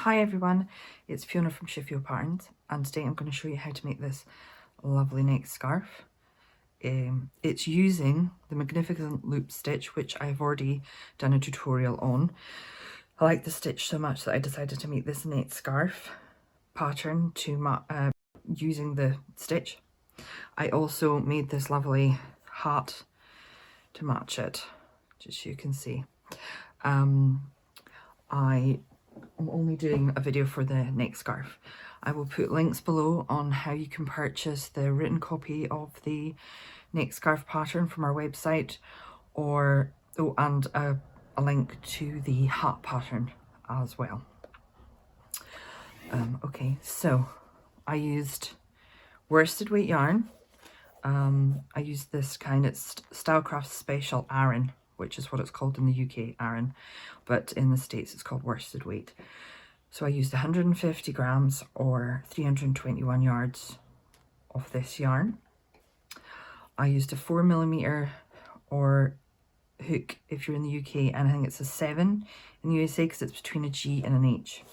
Hi everyone, it's Fiona from ShiFio's Patterns, and today I'm going to show you how to make this lovely neck scarf. It's using the Magnificent Loop stitch, which I've already done a tutorial on. I like the stitch so much that I decided to make this neck scarf pattern to using the stitch. I also made this lovely hat to match it, just so you can see. I'm only doing a video for the neck scarf. I will put links below on how you can purchase the written copy of the neck scarf pattern from our website, and a link to the hat pattern as well. Okay, so I used worsted weight yarn. I used this kind, it's Stylecraft Special Aran, which is what it's called in the UK, Aran, but in the States it's called worsted weight. So I used 150 grams or 321 yards of this yarn. I used a 4mm or hook if you're in the UK, and I think it's a 7 in the USA because it's between a G and an H.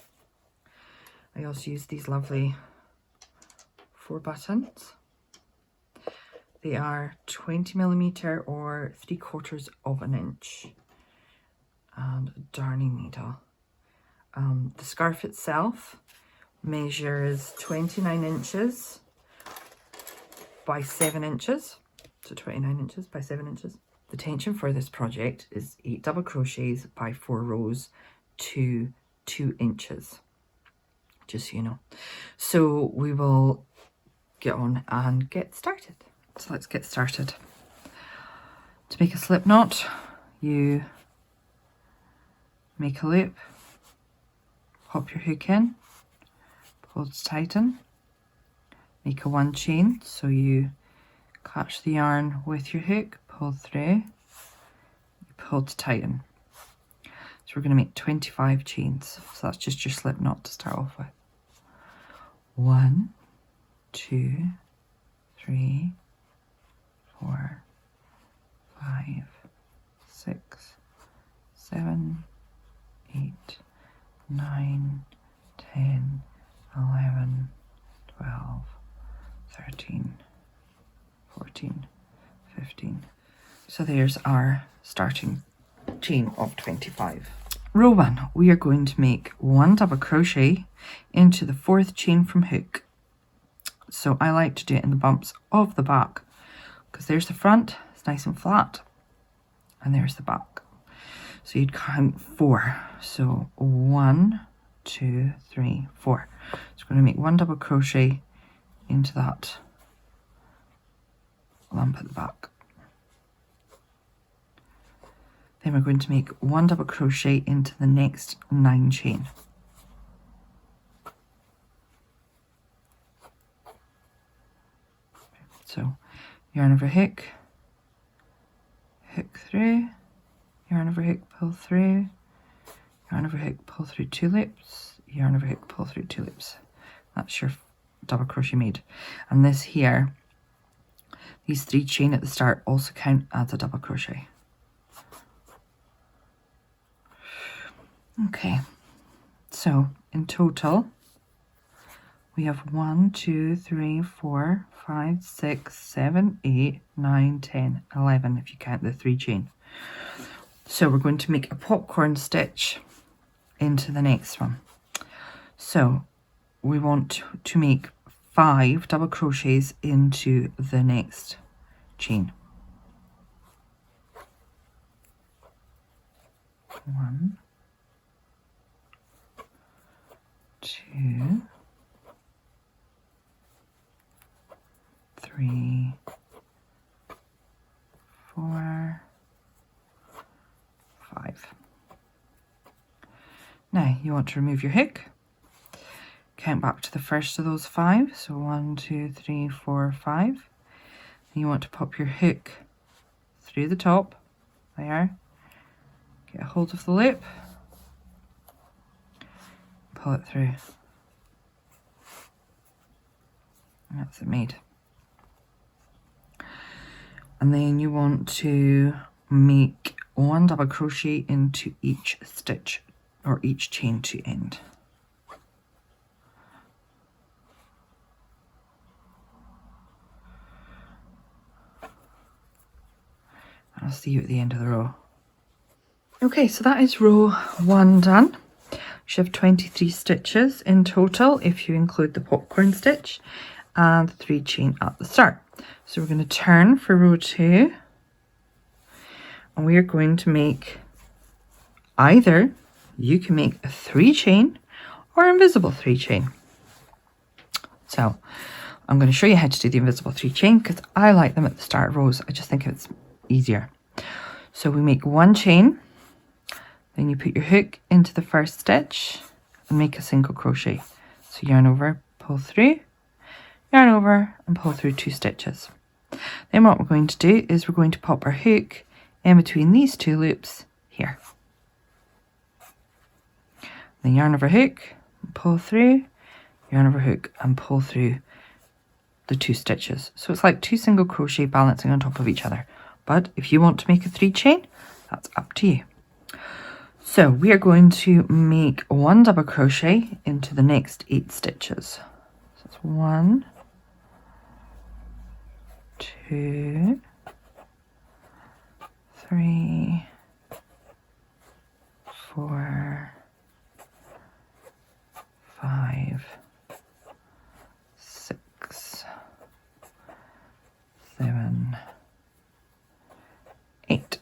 I also used these lovely 4 buttons. They are 20mm or 3/4 of an inch, and a darning needle. The scarf itself measures 29 inches by 7 inches, so 29 inches by 7 inches. The tension for this project is 8 double crochets by 4 rows to 2 inches, just so you know. So we will get on and get started. So let's get started. To make a slip knot, you make a loop, pop your hook in, pull to tighten, make a 1 chain, so you catch the yarn with your hook, pull through, you pull to tighten. So we're going to make 25 chains, so that's just your slip knot to start off with. 1, 2, 3, 4, 5, 6, 7, 8, 9, 10, 11, 12, 13, 14, 15. So there's our starting chain of 25. Row 1, we are going to make 1 double crochet into the 4th chain from hook. So I like to do it in the bumps of the back, because there's the front, it's nice and flat, and there's the back. So you'd count 4. So 1, 2, 3, 4. So we're going to make 1 double crochet into that lump at the back. Then we're going to make 1 double crochet into the next 9 chain. So yarn over hook, hook through, yarn over hook, pull through, yarn over hook, pull through 2 loops, yarn over hook, pull through 2 loops. That's your double crochet made. And this here, these 3 chain at the start also count as a double crochet. Okay, so in total we have 1, 2, 3, 4, 5, 6, 7, 8, 9, 10, 11 if you count the 3 chain. So we're going to make a popcorn stitch into the next one. So we want to make 5 double crochets into the next chain. 1, 2, 3, 4, 5. Now you want to remove your hook, count back to the first of those 5, so 1, 2, 3, 4, 5. And you want to pop your hook through the top, there, get a hold of the loop, pull it through, and that's it made. And then you want to make 1 double crochet into each stitch or each chain to end. I'll see you at the end of the row. Okay, so that is row 1 done. You should have 23 stitches in total if you include the popcorn stitch and 3 chain at the start. So we're going to turn for row 2 and we are going to make either, you can make a 3 chain or invisible 3 chain. So I'm going to show you how to do the invisible 3 chain because I like them at the start of rows. I just think it's easier. So we make 1 chain, then you put your hook into the first stitch and make a single crochet. So yarn over, pull through, yarn over and pull through 2 stitches. Then what we're going to do is we're going to pop our hook in between these 2 loops here. Then yarn over hook, pull through, yarn over hook and pull through the 2 stitches. So it's like 2 single crochet balancing on top of each other. But if you want to make a 3 chain, that's up to you. So we are going to make 1 double crochet into the next 8 stitches. So it's 1, 2, 3, 4, 5, 6, 7, 8.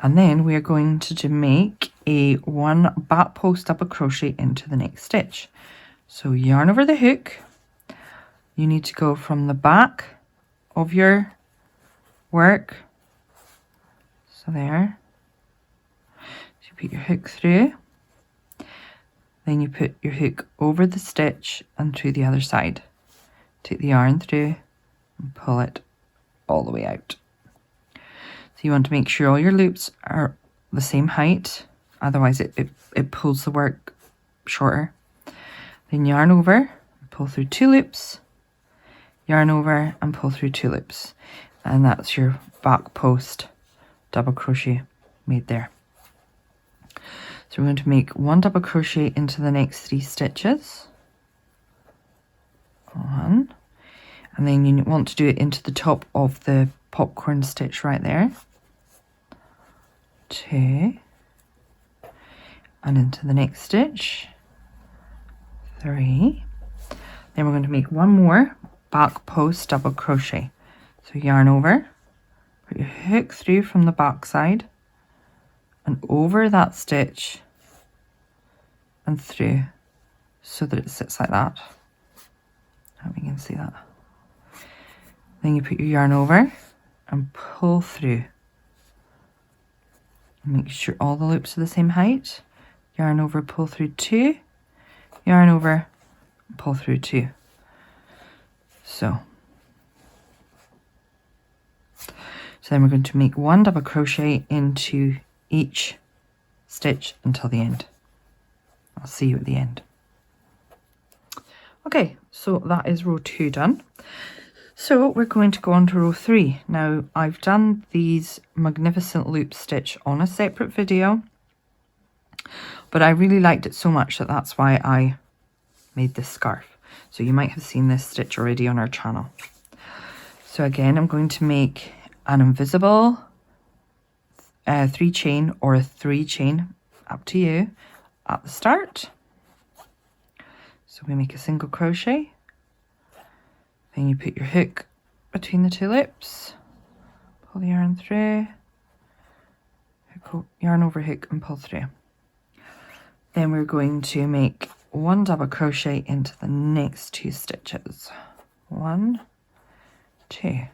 And then we are going to make a 1 back post double crochet into the next stitch. So yarn over the hook. You need to go from the back of your work. So there. So you put your hook through. Then you put your hook over the stitch and through the other side. Take the yarn through and pull it all the way out. So you want to make sure all your loops are the same height, otherwise it pulls the work shorter. Then yarn over, pull through 2 loops, yarn over and pull through 2 loops. And that's your back post double crochet made there. So we're going to make 1 double crochet into the next 3 stitches. 1. And then you want to do it into the top of the popcorn stitch right there. 2. And into the next stitch. 3. Then we're going to make 1 more back post double crochet. So yarn over, put your hook through from the back side and over that stitch and through so that it sits like that. I hope you can see that. Then you put your yarn over and pull through. Make sure all the loops are the same height. Yarn over, pull through 2, yarn over, pull through 2. So then we're going to make 1 double crochet into each stitch until the end. I'll see you at the end. Okay, so that is row 2 done. So we're going to go on to row 3. Now I've done these magnificent loop stitch on a separate video, but I really liked it so much that that's why I made this scarf. So you might have seen this stitch already on our channel. So again, I'm going to make an invisible 3 chain or a 3 chain, up to you, at the start. So we make a single crochet. Then you put your hook between the 2 loops, pull the yarn through, hook, yarn over hook and pull through. Then we're going to make 1 double crochet into the next 2 stitches. 1, 2. And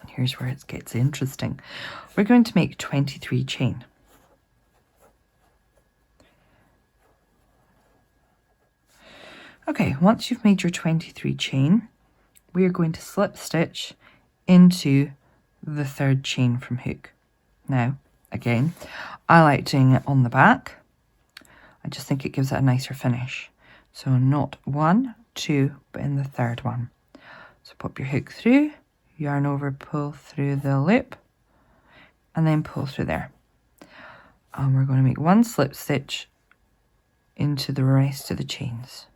here's where it gets interesting. We're going to make 23 chain. Okay, once you've made your 23 chain, we are going to slip stitch into the 3rd chain from hook. Now, again, I like doing it on the back. I just think it gives it a nicer finish. So not 1, 2, but in the 3rd one. So pop your hook through, yarn over, pull through the loop, and then pull through there. And we're going to make 1 slip stitch into the rest of the chains.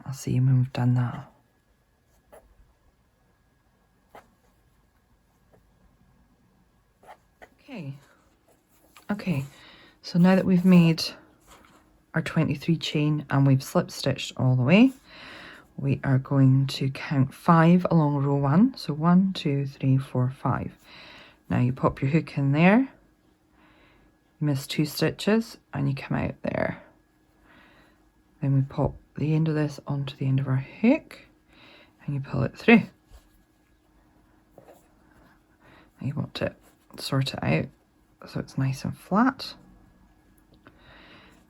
I'll I'll see you when we've done that. Okay, so now that we've made our 23 chain and we've slip stitched all the way, we are going to count 5 along row 1. So 1, 2, 3, 4, 5. Now you pop your hook in there, you miss 2 stitches and you come out there. Then we pop the end of this onto the end of our hook and you pull it through. And you want to sort it out so it's nice and flat.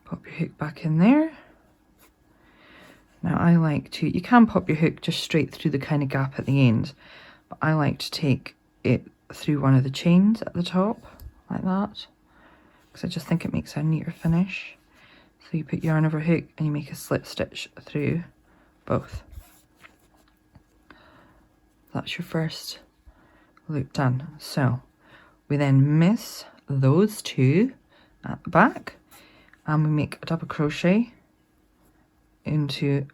Pop your hook back in there. Now I like to, you can pop your hook just straight through the kind of gap at the end, but I like to take it through one of the chains at the top, like that, because I just think it makes a neater finish. So you put yarn over hook and you make a slip stitch through both. That's your first loop done. So we then miss those 2 at the back and we make a double crochet into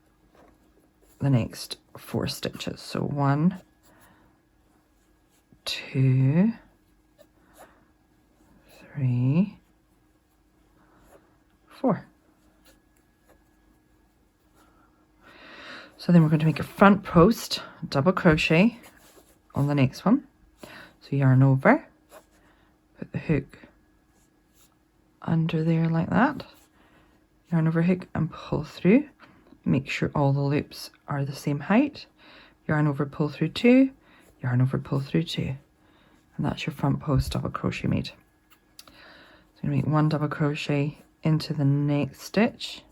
the next 4 stitches. So 1, 2, 3, 4. So then we're going to make a front post double crochet on the next one. So yarn over, put the hook under there like that, yarn over hook and pull through. Make sure all the loops are the same height. Yarn over, pull through 2, yarn over, pull through 2, and that's your front post double crochet made. So you make 1 double crochet into the next stitch,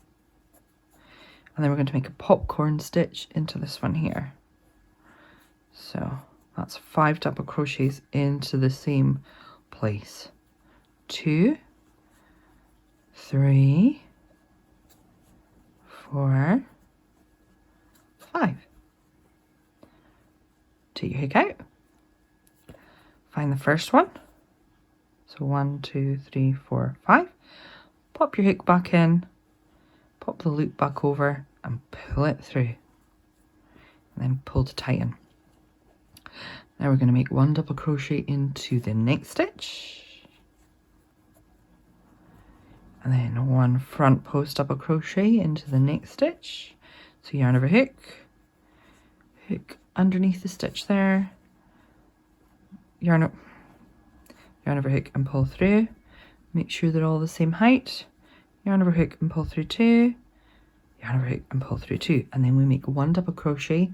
and then we're going to make a popcorn stitch into this one here. So that's 5 double crochets into the same place. 2, 3, 4, 5. Take your hook out. Find the first one. So 1, 2, 3, 4, 5. Pop your hook back in, pop the loop back over and pull it through. And then pull to tighten. Now we're going to make 1 double crochet into the next stitch. And then 1 front post double crochet into the next stitch. So yarn over hook, hook underneath the stitch there, yarn over hook and pull through. Make sure they're all the same height. Yarn over hook and pull through 2, yarn over hook and pull through 2, and then we make 1 double crochet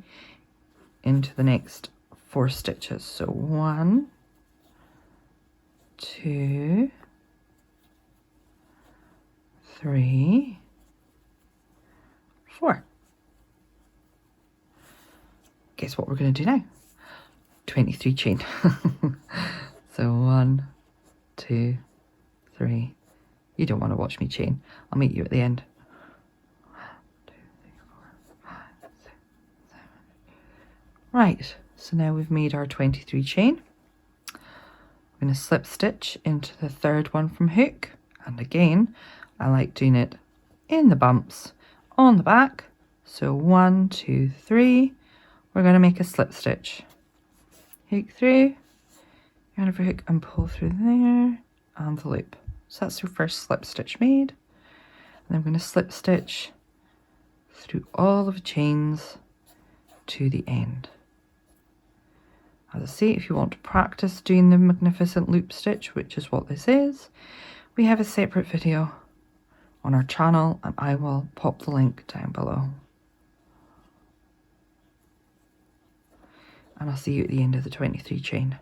into the next 4 stitches. So 1, 2, 3, 4. Guess what we're going to do now? 23 chain. So 1, 2, 3. You don't want to watch me chain. I'll meet you at the end. 1, 2, 3, 4, 5, 6, 7. Right, so now we've made our 23 chain. We're going to slip stitch into the 3rd one from hook, and again I like doing it in the bumps on the back. So 1, 2, 3. We're going to make a slip stitch, hook through, yarn over hook and pull through there, and the loop. So that's your first slip stitch made. And then I'm going to slip stitch through all of the chains to the end. As I say, if you want to practice doing the magnificent loop stitch, which is what this is, we have a separate video on our channel and I will pop the link down below. And I'll see you at the end of the 23 chain.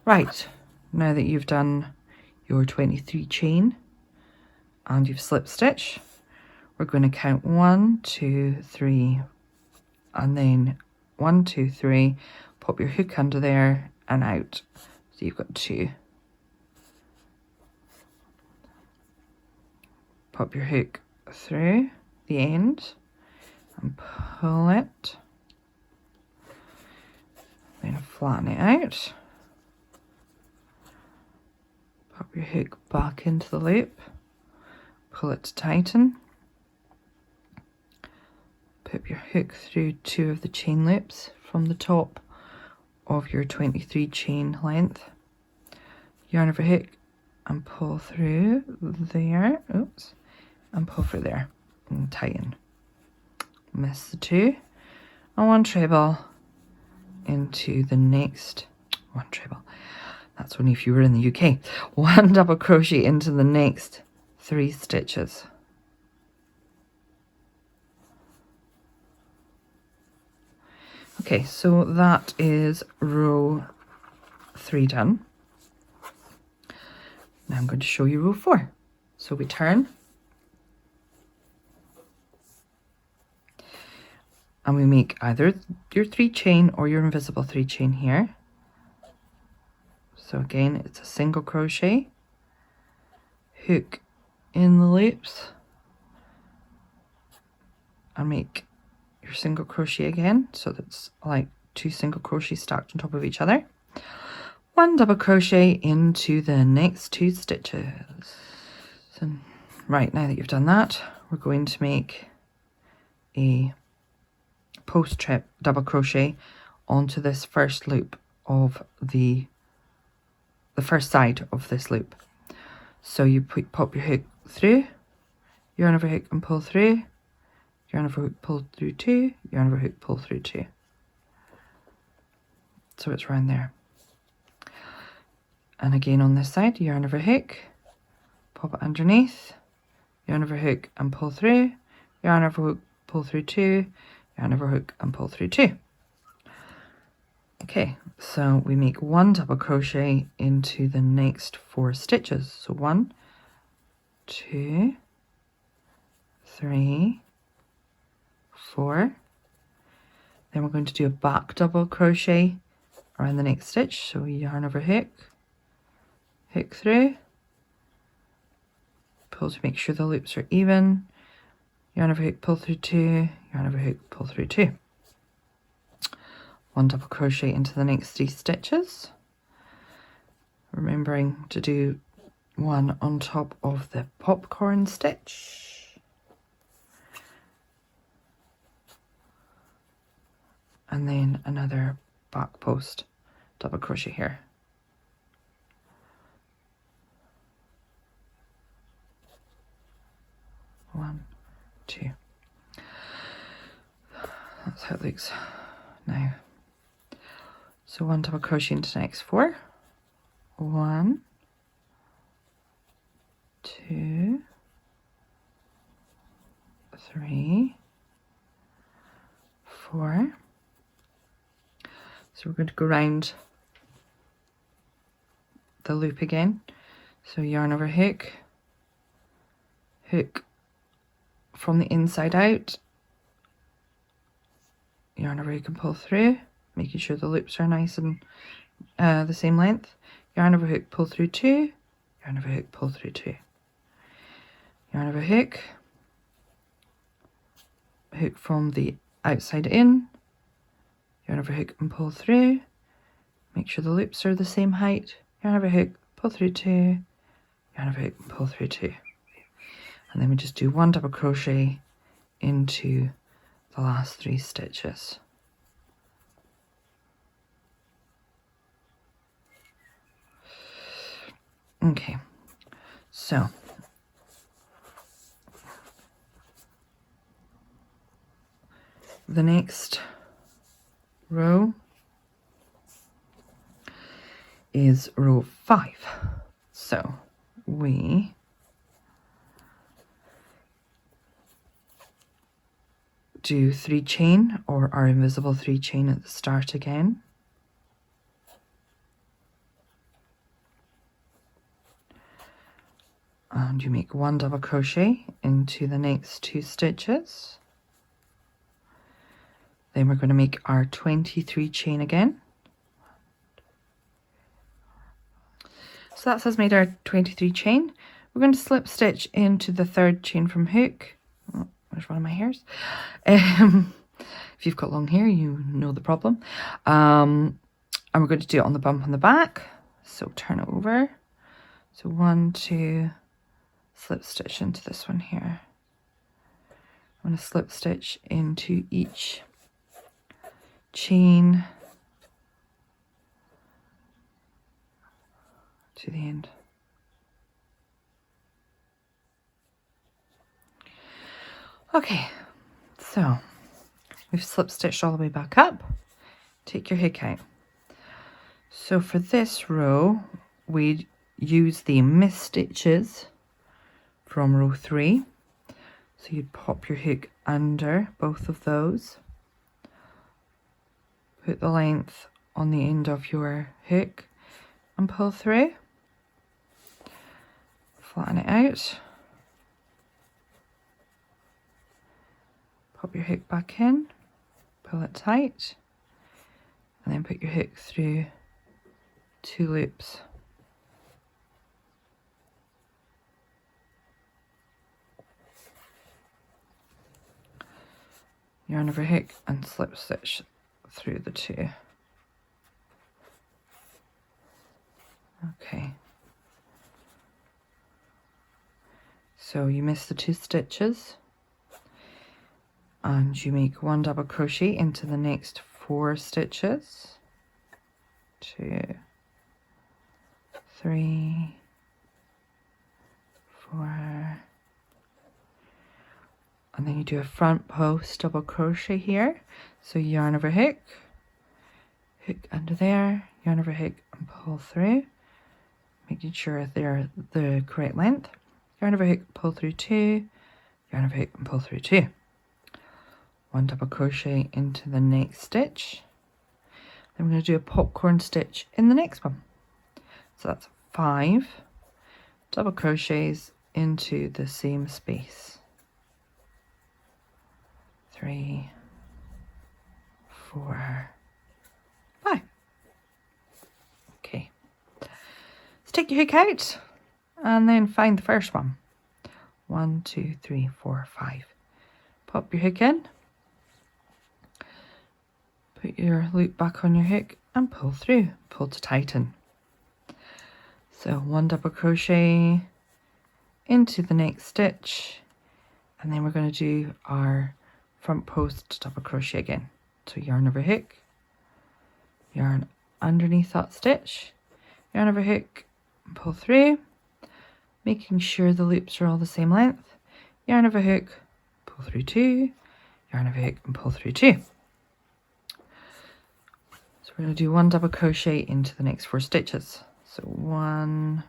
Right, now that you've done your 23 chain and you've slip stitch, we're going to count 1, 2, 3, and then 1, 2, 3, pop your hook under there and out. So you've got 2. Pop your hook through the end and pull it. Then flatten it out. Pop your hook back into the loop. Pull it to tighten. put your hook through 2 of the chain loops from the top of your 23 chain length, yarn over hook and pull through there, oops, and pull through there and tighten. Miss the 2 and 1 treble into the next 1 treble. That's only if you were in the UK. 1 double crochet into the next 3 stitches. Okay, so that is row 3 done. Now I'm going to show you row 4. So we turn and we make either your 3 chain or your invisible 3 chain here. So again, it's a single crochet, hook in the loops, and make your single crochet again, so that's like 2 single crochets stacked on top of each other. 1 double crochet into the next 2 stitches. So, right, now that you've done that, we're going to make a post trip double crochet onto this first loop of the first side of this loop. So you pop your hook through, yarn over hook and pull through, yarn over hook, pull through 2, yarn over hook, pull through 2. So it's round there. And again on this side, yarn over hook, pop it underneath, yarn over hook and pull through, yarn over hook, pull through 2, yarn over hook and pull through 2. Okay, so we make 1 double crochet into the next 4 stitches. So 1, 2, 3, 4. Then we're going to do a back double crochet around the next stitch. So yarn over hook, hook through, pull to make sure the loops are even, yarn over hook, pull through 2, yarn over hook, pull through 2. 1 double crochet into the next 3 stitches, remembering to do 1 on top of the popcorn stitch, and then another back post double crochet here. One, 2. That's how it looks now. So 1 double crochet into the next 4. 1, 2, 3, 4. So we're going to go round the loop again. So yarn over hook, hook from the inside out, yarn over hook and pull through, making sure the loops are nice and the same length. Yarn over hook, pull through 2, yarn over hook, pull through 2. Yarn over hook, hook from the outside in, yarn over hook and pull through, make sure the loops are the same height, yarn over hook, pull through 2, yarn over hook and pull through 2. And then we just do 1 double crochet into the last 3 stitches. Okay, so the next row is row 5. So we do 3 chain or our invisible 3 chain at the start again. And you make 1 double crochet into the next 2 stitches. Then we're going to make our 23 chain again. So that has made our 23 chain. We're going to slip stitch into the 3rd chain from hook. Oh, there's one of my hairs. If you've got long hair, you know the problem. And we're going to do it on the bump on the back. So turn it over. So 1, 2, slip stitch into this one here. I'm going to slip stitch into each chain to the end. Okay, so we've slip stitched all the way back up. Take your hook out. So for this row, we use the missed stitches from row 3. So you'd pop your hook under both of those. Put the length on the end of your hook and pull through. Flatten it out. Pop your hook back in, pull it tight, and then put your hook through 2 loops. Yarn over hook and slip stitch through the 2. Okay. So you miss the 2 stitches and you make 1 double crochet into the next 4 stitches. 2, 3, 4, and then you do a front post double crochet here. So yarn over hook, hook under there, yarn over hook and pull through, making sure they're the correct length. Yarn over hook, pull through 2, yarn over hook and pull through 2. 1 double crochet into the next stitch. Then we're going to do a popcorn stitch in the next one. So that's 5 double crochets into the same space. 3, 4, 5. Okay. Let's take your hook out and then find the first one. 1, 2, 3, 4, 5. Pop your hook in. Put your loop back on your hook and pull through. Pull to tighten. So 1 double crochet into the next stitch, and then we're going to do our front post double crochet again. So yarn over hook, yarn underneath that stitch, yarn over hook and pull through, making sure the loops are all the same length. Yarn over hook, pull through 2, yarn over hook and pull through 2. So we're going to do 1 double crochet into the next 4 stitches. So 1,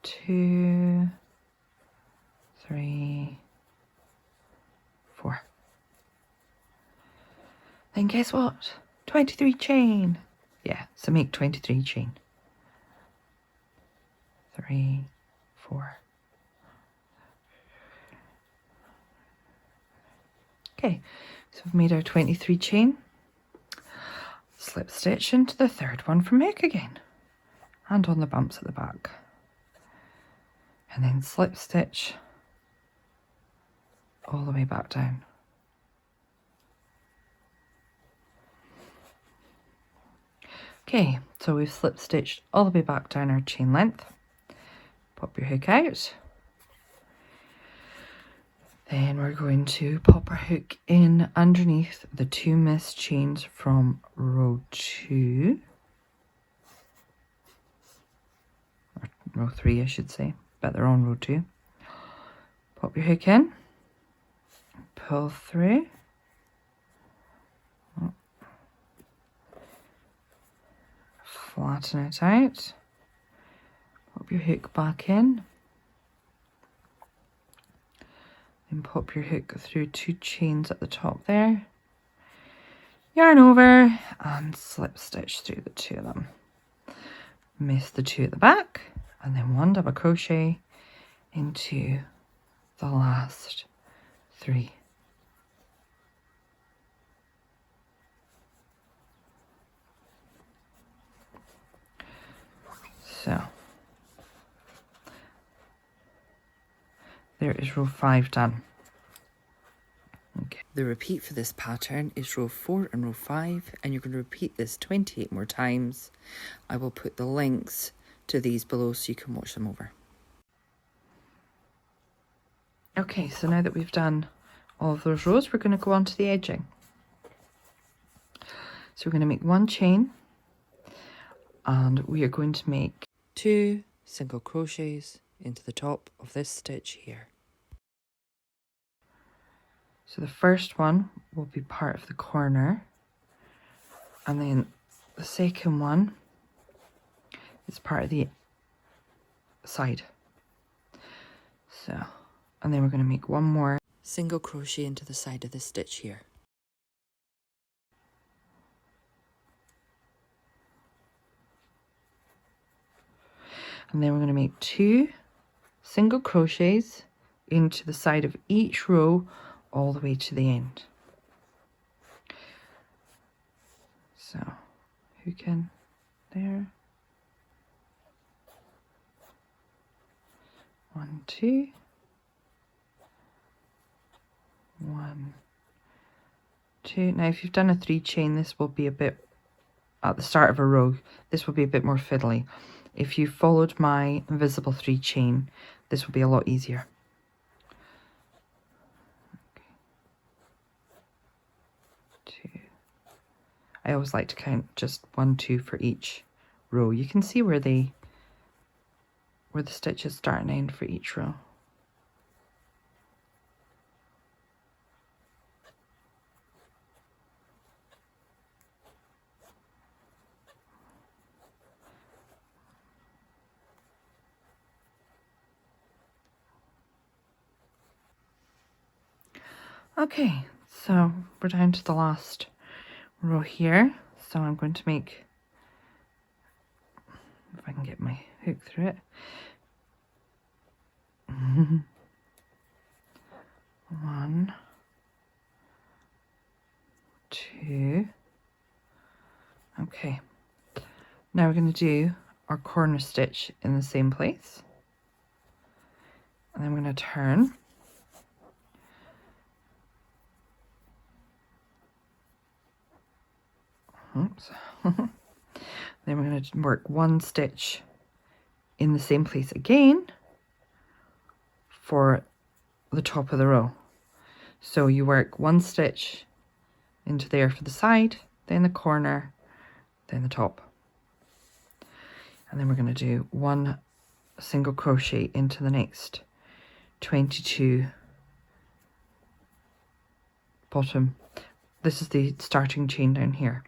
2, 3, 4. Then guess what? 23 chain. Yeah, so make 23 chain. 3, 4. Okay, so we've made our 23 chain. Slip stitch into the 3rd one from hook again, and on the bumps at the back, and then slip stitch all the way back down. Okay, so we've slip stitched all the way back down our chain length. Pop your hook out. Then we're going to pop our hook in underneath the 2 missed chains from row 2, or row 3 I should say, but they're on row 2. Pop your hook in, pull through, flatten it out, pop your hook back in, then pop your hook through 2 chains at the top there, yarn over and slip stitch through the 2 of them. Miss the 2 at the back, and then 1 double crochet into the last 3. So there is row 5 done. Okay. The repeat for this pattern is row 4 and row 5, and you're going to repeat this 28 more times. I will put the links to these below so you can watch them over. Okay, so now that we've done all of those rows, we're going to go on to the edging. So we're going to make 1 chain, and we are going to make 2 single crochets into the top of this stitch here. So the first one will be part of the corner, and then the second one is part of the side. So, and then we're going to make 1 more single crochet into the side of this stitch here. And then we're going to make 2 single crochets into the side of each row all the way to the end. So hook in there, 1, 2, 1, 2. Now if you've done a 3 chain, this will be a bit, at the start of a row, this will be a bit more fiddly. If you followed my invisible 3 chain, this will be a lot easier. Okay. 2. I always like to count just 1, 2 for each row. You can see where the stitches start and end for each row. Okay, so we're down to the last row here. So I'm going to make, if I can get my hook through it, 1, 2. Okay, now we're going to do our corner stitch in the same place, and then we're going to turn. Oops. Then we're going to work 1 stitch in the same place again for the top of the row. So you work 1 stitch into there for the side, then the corner, then the top. And then we're going to do 1 single crochet into the next 22 bottom. This is the starting chain down here.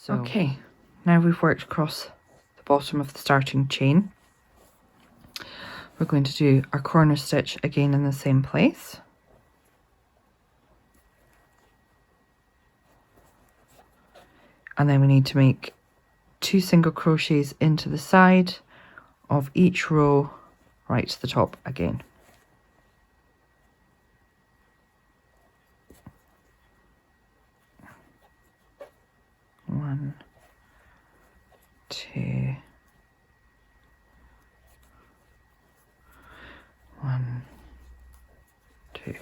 So okay, now we've worked across the bottom of the starting chain. We're going to do our corner stitch again in the same place. And then we need to make 2 single crochets into the side of each row right to the top again. One, 2, 1, 2.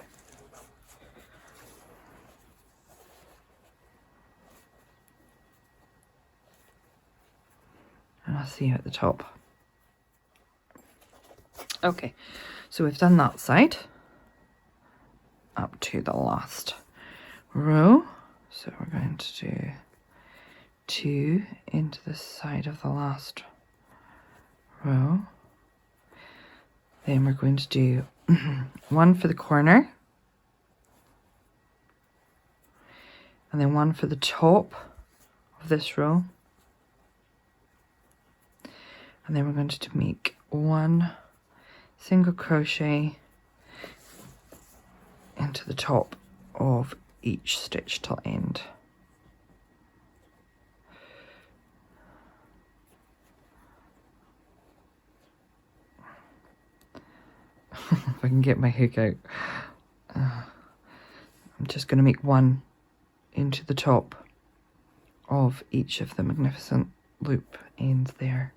And I'll see you at the top. Okay, so we've done that side up to the last row. So we're going to do 2 into the side of the last row. Then we're going to do 1 for the corner, and then 1 for the top of this row. And then we're going to make 1 single crochet into the top of each stitch till end. If I can get my hook out. I'm just going to make 1 into the top of each of the magnificent loop ends there.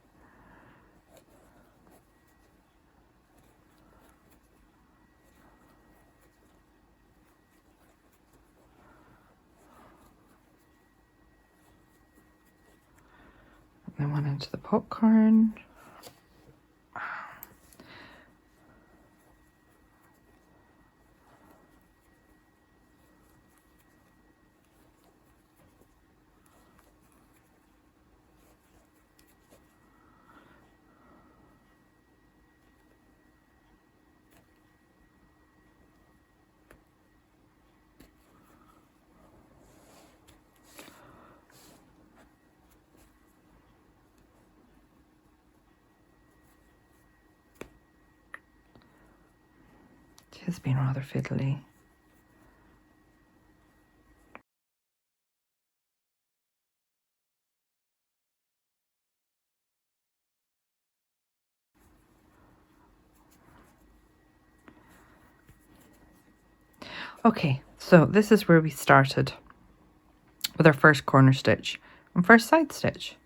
And then 1 into the popcorn. has been rather fiddly. Okay, so this is where we started with our first corner stitch and first side stitch.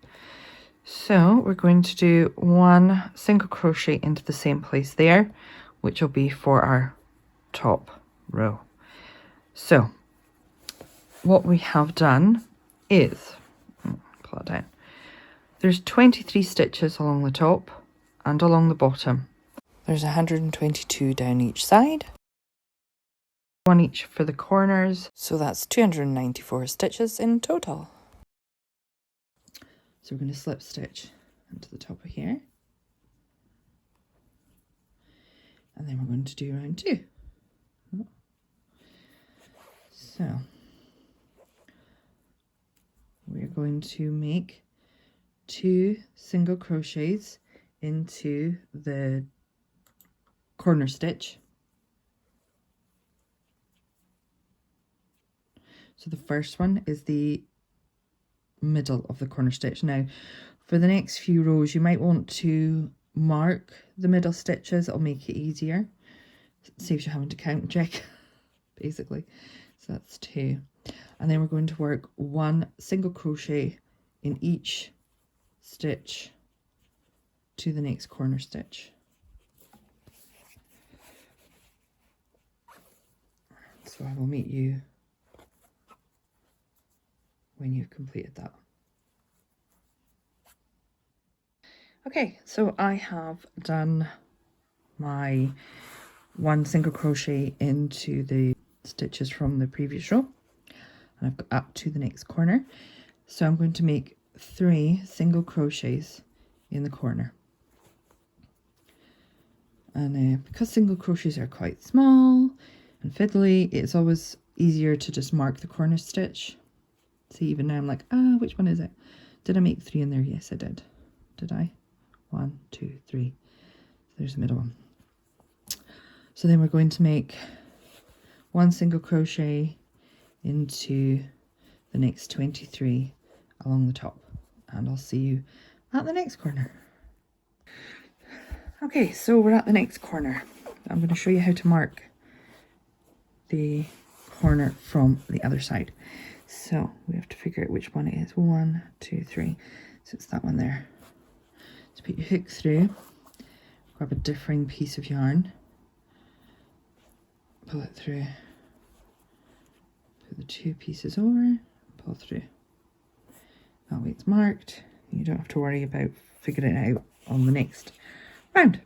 So we're going to do 1 single crochet into the same place there, which will be for our top row. So what we have done is, pull it down, there's 23 stitches along the top and along the bottom. There's 122 down each side, 1 each for the corners, so that's 294 stitches in total. So we're going to slip stitch into the top of here, and then we're going to do round 2. So we're going to make 2 single crochets into the corner stitch. So the first one is the middle of the corner stitch. Now for the next few rows you might want to mark the middle stitches. It'll make it easier, saves you having to count and check basically. So that's 2, and then we're going to work 1 single crochet in each stitch to the next corner stitch. So I will meet you when you've completed that. Okay, so I have done my 1 single crochet into the stitches from the previous row, and I've got up to the next corner. So I'm going to make 3 single crochets in the corner. And because single crochets are quite small and fiddly, it's always easier to just mark the corner stitch. See, even now I'm like, which one is it? Did I make 3 in there? Yes, I did. Did I? 1, 2, 3. So there's the middle one. So then we're going to make 1 single crochet into the next 23 along the top, and I'll see you at the next corner. Okay, so we're at the next corner. I'm going to show you how to mark the corner from the other side. So we have to figure out which one it is. 1, 2, 3. So it's that one there. So put your hook through, grab a differing piece of yarn, pull it through, put the 2 pieces over, pull through. That way it's marked. You don't have to worry about figuring it out on the next round.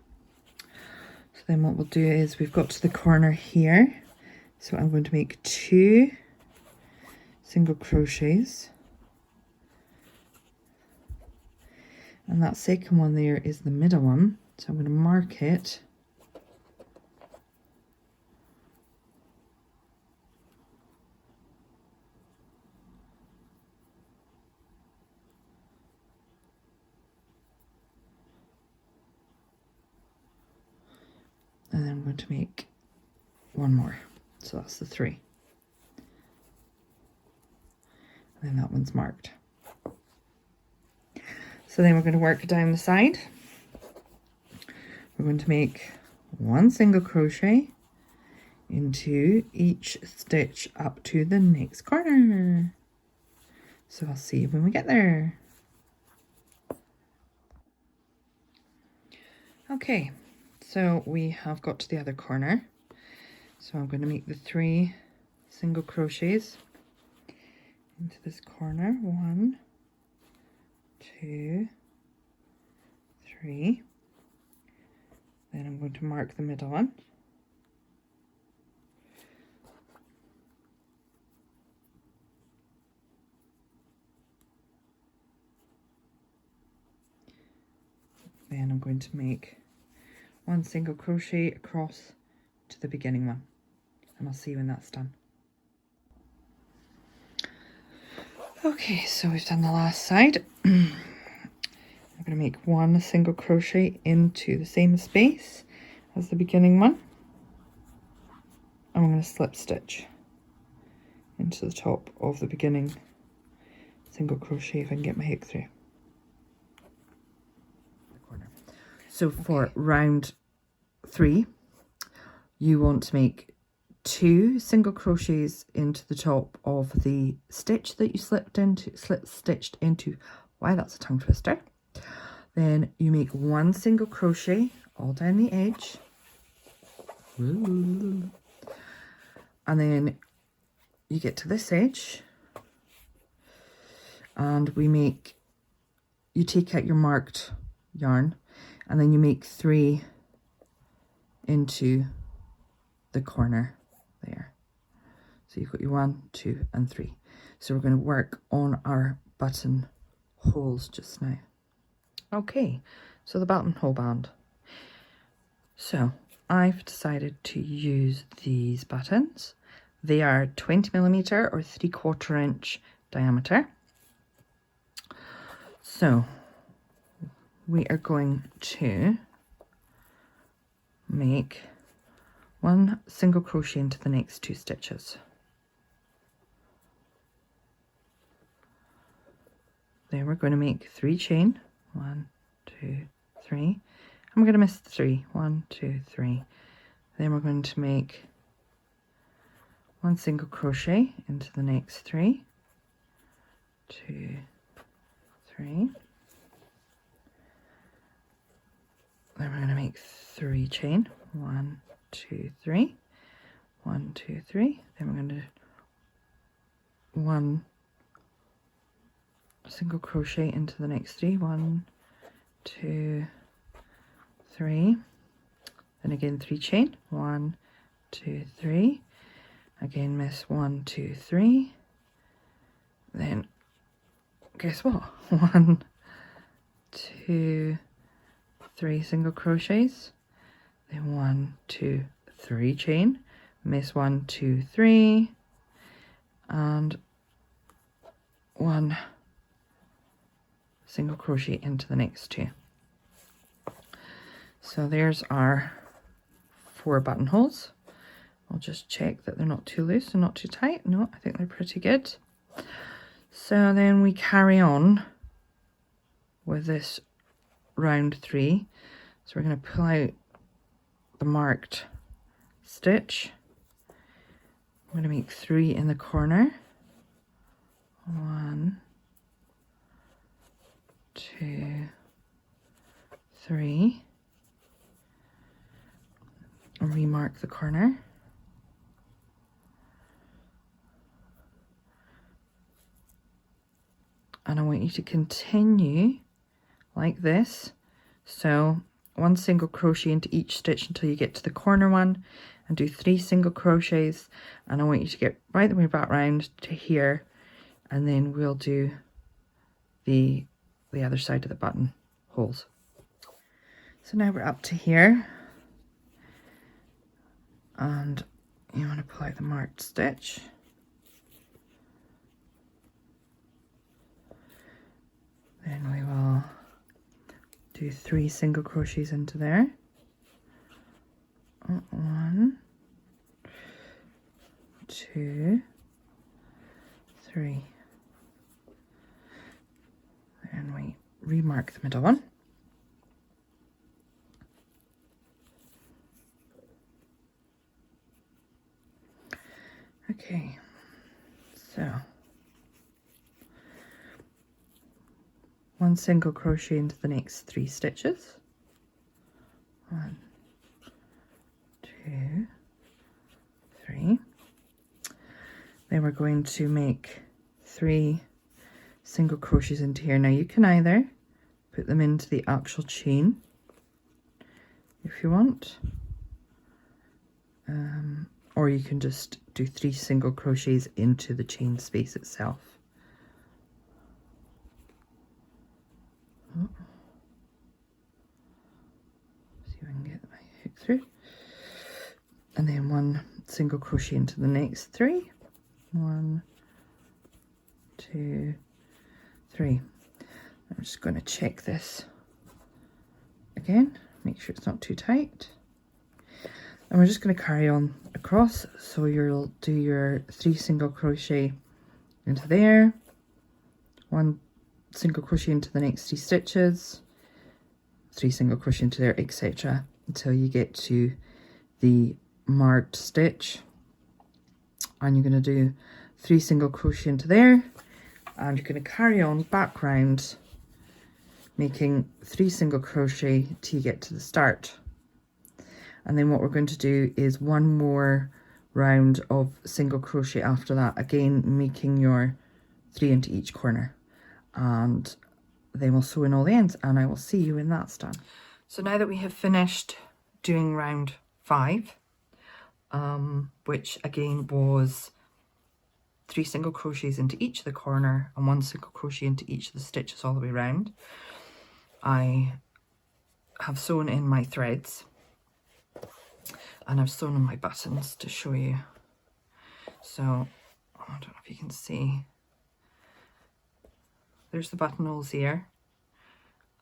So then what we'll do is we've got to the corner here. So I'm going to make 2 single crochets. And that second one there is the middle one. So I'm going to mark it. And then I'm going to make 1 more. So that's the 3. And then that one's marked. So then we're going to work down the side. We're going to make 1 single crochet into each stitch up to the next corner. So I'll see you when we get there. Okay, so we have got to the other corner. So I'm going to make the 3 single crochets into this corner. 1, 2, 3. Then I'm going to mark the middle one. Then I'm going to make 1 single crochet across to the beginning one, and I'll see you when that's done. Okay, so we've done the last side. I'm going to make 1 single crochet into the same space as the beginning one. I'm going to slip stitch into the top of the beginning single crochet if I can get my hook through. So for round 3, you want to make 2 single crochets into the top of the stitch that you stitched into. Wow, that's a tongue twister. Then you make 1 single crochet all down the edge. And then you get to this edge and you take out your marked yarn and then you make 3 into the corner there. So you've got your 1, 2 and 3. So we're going to work on our button holes just now. Okay, so the buttonhole band. So I've decided to use these buttons. They are 20mm or 3/4 inch diameter. So we are going to make 1 single crochet into the next 2 stitches. Then we're going to make 3 chain, 1, 2, 3. I'm going to miss 3, 1, 2, 3. Then we're going to make 1 single crochet into the next 3, 2, 3. Then we're going to make 3 chain, 1, 2, 3, 1, 2, 3. Then we're going to do 1 single crochet into the next 3, 1, 2, 3. Then again 3 chain, 1, 2, 3. Again miss 1, 2, 3. Then guess what? 1, 2, 3 single crochets. Then 1, 2, 3 chain. Miss 1, 2, 3. And 1 single crochet into the next 2. So there's our 4 buttonholes. I'll just check that they're not too loose and not too tight. No, I think they're pretty good. So then we carry on with this round 3. So we're going to pull out the marked stitch. I'm going to make 3 in the corner. 1, 2, 3. And remark the corner. And I want you to continue like this. So 1 single crochet into each stitch until you get to the corner one, and do 3 single crochets. And I want you to get right the way back round to here, and then we'll do the other side of the button holes. So now we're up to here, and you want to pull out the marked stitch. Then we will do 3 single crochets into there. 1, 2, 3. And we remark the middle one. Okay, so 1 single crochet into the next 3 stitches. 1, 2, 3. Then we're going to make 3 single crochets into here. Now you can either put them into the actual chain if you want, or you can just do 3 single crochets into the chain space itself. Oh. See if I can get my hook through. And then 1 single crochet into the next 3. 1, 2, 3. I'm just going to check this again, make sure it's not too tight. And we're just going to carry on across. So you'll do your 3 single crochet into there, 1 single crochet into the next 3 stitches, 3 single crochet into there, etc., until you get to the marked stitch, and you're going to do 3 single crochet into there, and you're going to carry on back round making 3 single crochet till you get to the start. And then what we're going to do is 1 more round of single crochet after that, again making your 3 into each corner, and then we'll sew in all the ends, and I will see you when that's done. So now that we have finished doing round 5, which again was 3 single crochets into each of the corner and 1 single crochet into each of the stitches all the way around, I have sewn in my threads and I've sewn in my buttons to show you. So I don't know if you can see, there's the buttonholes here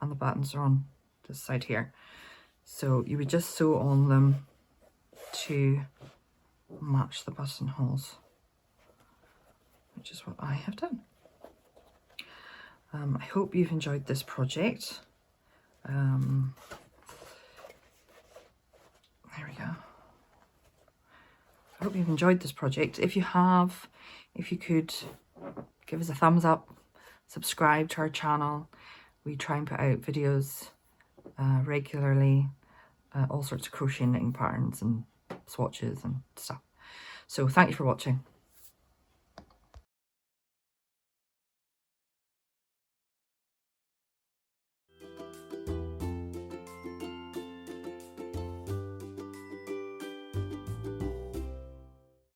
and the buttons are on this side here. So you would just sew on them to match the buttonholes, which is what I have done. I hope you've enjoyed this project. There we go. I hope you've enjoyed this project. If you have, if you could give us a thumbs up, subscribe to our channel. We try and put out videos regularly, all sorts of crochet knitting patterns and swatches and stuff. So thank you for watching.